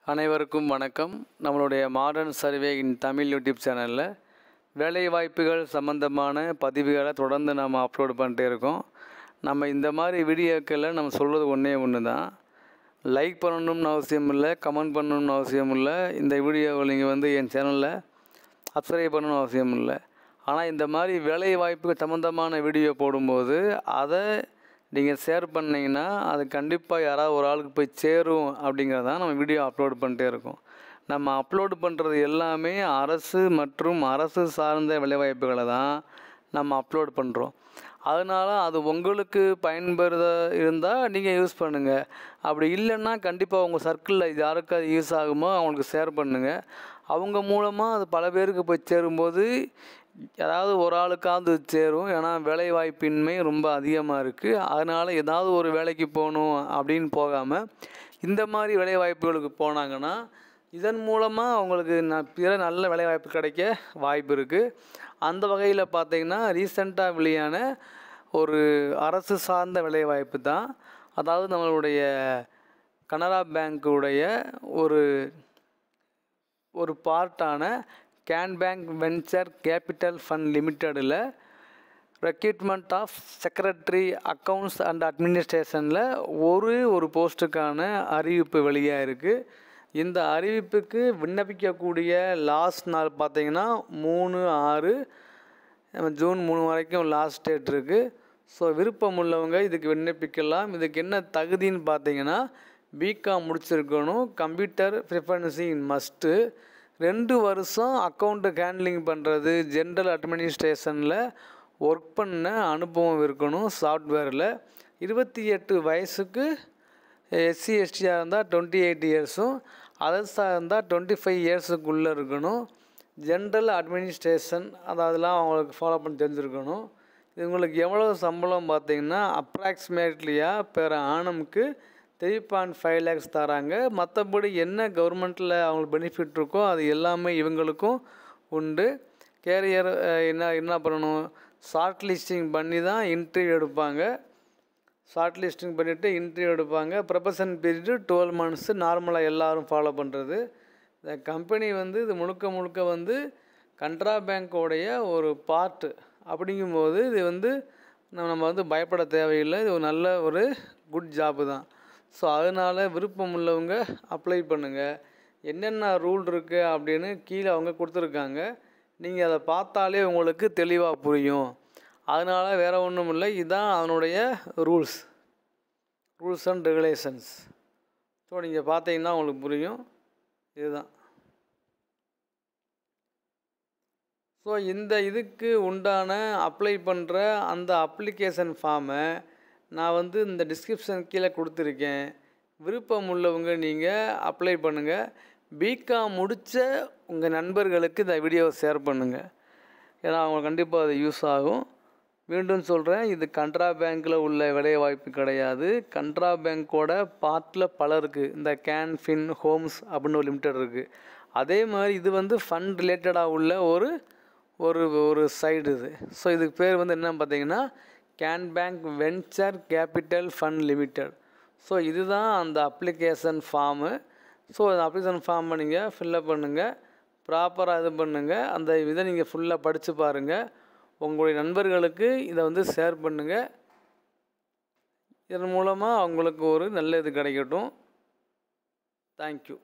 அனைவருக்கும் வணக்கம். நம்மளுடைய மாடர்ன் சர்வே இன் தமிழ் யூடியூப் சேனலில் வேலைவாய்ப்புகள் சம்மந்தமான பதிவுகளை தொடர்ந்து நம்ம அப்லோட் பண்ணிட்டே இருக்கோம். நம்ம இந்த மாதிரி வீடியோக்களில் நம்ம சொல்கிறது ஒன்று தான். லைக் பண்ணணும்னு அவசியம் இல்லை, கமெண்ட் பண்ணணும்னு அவசியம் இல்லை. இந்த வீடியோவை நீங்கள் என் சேனலில் சப்ஸ்கிரைப் பண்ணணும்னு அவசியம் இல்லை. ஆனால் இந்த மாதிரி வேலைவாய்ப்புகள் சம்மந்தமான வீடியோ போடும்போது அதை நீங்கள் ஷேர் பண்ணிங்கன்னா அது கண்டிப்பாக யாராவது ஒரு ஆளுக்கு போய் சேரும் அப்படிங்கிறதான் நம்ம வீடியோ அப்லோட் பண்ணிட்டே இருக்கோம். நம்ம அப்லோடு பண்ணுறது எல்லாமே அரசு மற்றும் அரசு சார்ந்த வேலைவாய்ப்புகளை தான் நம்ம அப்லோட் பண்ணுறோம். அதனால் அது உங்களுக்கு பயன்பெறுதாக இருந்தால் நீங்கள் யூஸ் பண்ணுங்கள். அப்படி இல்லைன்னா கண்டிப்பாக உங்கள் சர்க்கிளில் யாருக்கு அது யூஸ் ஆகுமோ அவங்களுக்கு ஷேர் பண்ணுங்கள். அவங்க மூலமாக அது பல பேருக்கு போய் சேரும்போது ஏதாவது ஒரு ஆளுக்காவது சேரும். ஏன்னா வேலைவாய்ப்பின்மை ரொம்ப அதிகமாக இருக்குது. அதனால் ஏதாவது ஒரு வேலைக்கு போகணும் அப்படின்னு போகாமல் இந்த மாதிரி வேலைவாய்ப்புகளுக்கு போனாங்கன்னா இதன் மூலமாக அவங்களுக்கு பிற நல்ல வேலைவாய்ப்பு கிடைக்க வாய்ப்பு இருக்குது. அந்த வகையில் பார்த்திங்கன்னா ரீசெண்டாக வெளியான ஒரு அரசு சார்ந்த வேலைவாய்ப்பு தான். அதாவது நம்மளுடைய கனரா பேங்க்குடைய ஒரு பார்ட்டான can bank venture capital fund லிமிட்டடில் recruitment of secretary accounts and அட்மினிஸ்ட்ரேஷனில் ஒரு போஸ்ட்டுக்கான அறிவிப்பு வெளியாக இருக்குது. இந்த அறிவிப்புக்கு விண்ணப்பிக்கக்கூடிய லாஸ்ட் நாள் பார்த்திங்கன்னா 3/6 ஜூன் 3 வரைக்கும் லாஸ்ட் டேட் இருக்குது. ஸோ விருப்பம் உள்ளவங்க இதுக்கு விண்ணப்பிக்கலாம். இதுக்கு என்ன தகுதின்னு பார்த்தீங்கன்னா பிகாம் முடிச்சிருக்கணும், கம்ப்யூட்டர் ப்ரிஃபரன்சி மஸ்ட்டு, 2 வருஷம் அக்கௌண்ட்டு ஹேண்ட்லிங் பண்ணுறது ஜென்ரல் அட்மினிஸ்ட்ரேஷனில் ஒர்க் பண்ண அனுபவம் இருக்கணும் சாஃப்ட்வேரில், 28 வயசுக்கு எஸ்சி எஸ்டியாக இருந்தால் 28 இயர்ஸும் அதர்ஸாக இருந்தால் 25 இயர்ஸுக்குள்ளே இருக்கணும். ஜென்ரல் அட்மினிஸ்ட்ரேஷன் அதெல்லாம் அவங்களுக்கு ஃபாலோ பண்ணி தெரிஞ்சுருக்கணும். இவங்களுக்கு எவ்வளோ சம்பளம் பார்த்திங்கன்னா அப்ராக்சிமேட்லியாக பெர் ஆனமுக்கு 3.5 lakhs தராங்க. மற்றபடி என்ன கவர்மெண்ட்டில் அவங்களுக்கு பெனிஃபிட் இருக்கோ அது எல்லாமே இவங்களுக்கும் உண்டு. கேரியர் என்ன பண்ணணும், ஷார்ட் லிஸ்டிங் பண்ணி தான் இன்டர்வியூ எடுப்பாங்க. ஷார்ட் லிஸ்டிங் பண்ணிவிட்டு இன்டர்வியூ எடுப்பாங்க. ப்ரொபஷன் பீரியடு 12 months நார்மலாக எல்லோரும் ஃபாலோ பண்ணுறது. இந்த கம்பெனி இது முழுக்க கனரா பேங்க்கோடைய ஒரு பார்ட்டு அப்படிங்கும்போது இது நம்ம பயப்பட தேவையில்லை. இது ஒரு நல்ல ஒரு குட் ஜாப்பு தான். ஸோ அதனால் விருப்பம் உள்ளவங்க அப்ளை பண்ணுங்கள். என்னென்ன ரூல் இருக்குது அப்படின்னு கீழே அவங்க கொடுத்துருக்காங்க. நீங்கள் அதை பார்த்தாலே உங்களுக்கு தெளிவாக புரியும். அதனால் வேறு ஒன்றும் இல்லை, இதுதான் அதனுடைய ரூல்ஸ் அண்ட் ரெகுலேஷன்ஸ். ஸோ நீங்கள் பார்த்தீங்கன்னா உங்களுக்கு புரியும். இதுதான். ஸோ இதுக்கு உண்டான அப்ளை பண்ணுற அந்த அப்ளிகேஷன் ஃபார்மை நான் இந்த டிஸ்கிரிப்ஷன் கீழே கொடுத்துருக்கேன். விருப்பம் உள்ளவங்க நீங்கள் அப்ளை பண்ணுங்கள். பிகாம் முடித்த உங்கள் நண்பர்களுக்கு இந்த வீடியோவை ஷேர் பண்ணுங்கள். ஏன்னா அவங்க கண்டிப்பாக அது யூஸ் ஆகும். மீண்டும் சொல்கிறேன், இது கனரா பேங்க்கில் உள்ள வேலைவாய்ப்பு கிடையாது. கனரா பேங்க்கோட பார்ட்டில் பல இருக்குது. இந்த கேன் ஃபின் ஹோம்ஸ் அப்படின்னு ஒரு லிமிட்டட் இருக்குது. அதே மாதிரி இது ஃபண்ட் ரிலேட்டடாக உள்ள ஒரு சைடு இது. ஸோ இதுக்கு பேர் என்னன்னு பார்த்தீங்கன்னா can bank venture capital fund limited. So இதுதான் அந்த அப்ளிகேஷன் ஃபார்மு. ஸோ அந்த அப்ளிகேஷன் ஃபார்மை நீங்கள் ஃபில்லப் பண்ணுங்கள், ப்ராப்பராக இது பண்ணுங்கள். அந்த இதை நீங்கள் ஃபுல்லாக படித்து பாருங்கள். உங்களுடைய நண்பர்களுக்கு இதை ஷேர் பண்ணுங்கள். இதன் மூலமாக அவங்களுக்கு ஒரு நல்ல இது கிடைக்கட்டும். தேங்க்யூ.